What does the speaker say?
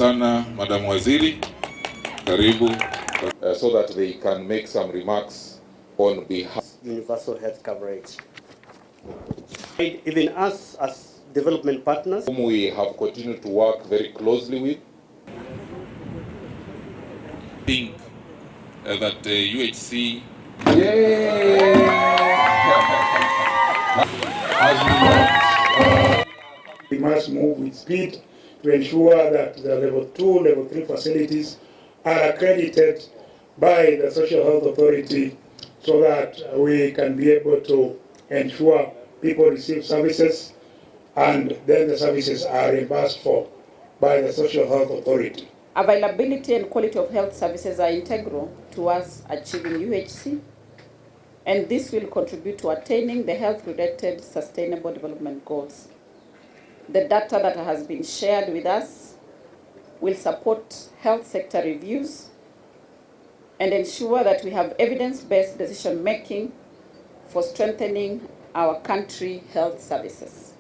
sana Madam Waziri, karibu. So that they can make some remarks on behalf universal health coverage. Even us as development partners, whom we have continued to work very closely with. I think that UHC we must move with speed to ensure that the level 2, level 3 facilities are accredited by the Social Health Authority so that we can be able to ensure people receive services and then the services are reimbursed for by the Social Health Authority. Availability and quality of health services are integral to us achieving UHC, and this will contribute to attaining the health-related sustainable development goals. The data that has been shared with us will support health sector reviews and ensure that we have evidence-based decision-making for strengthening our country health services.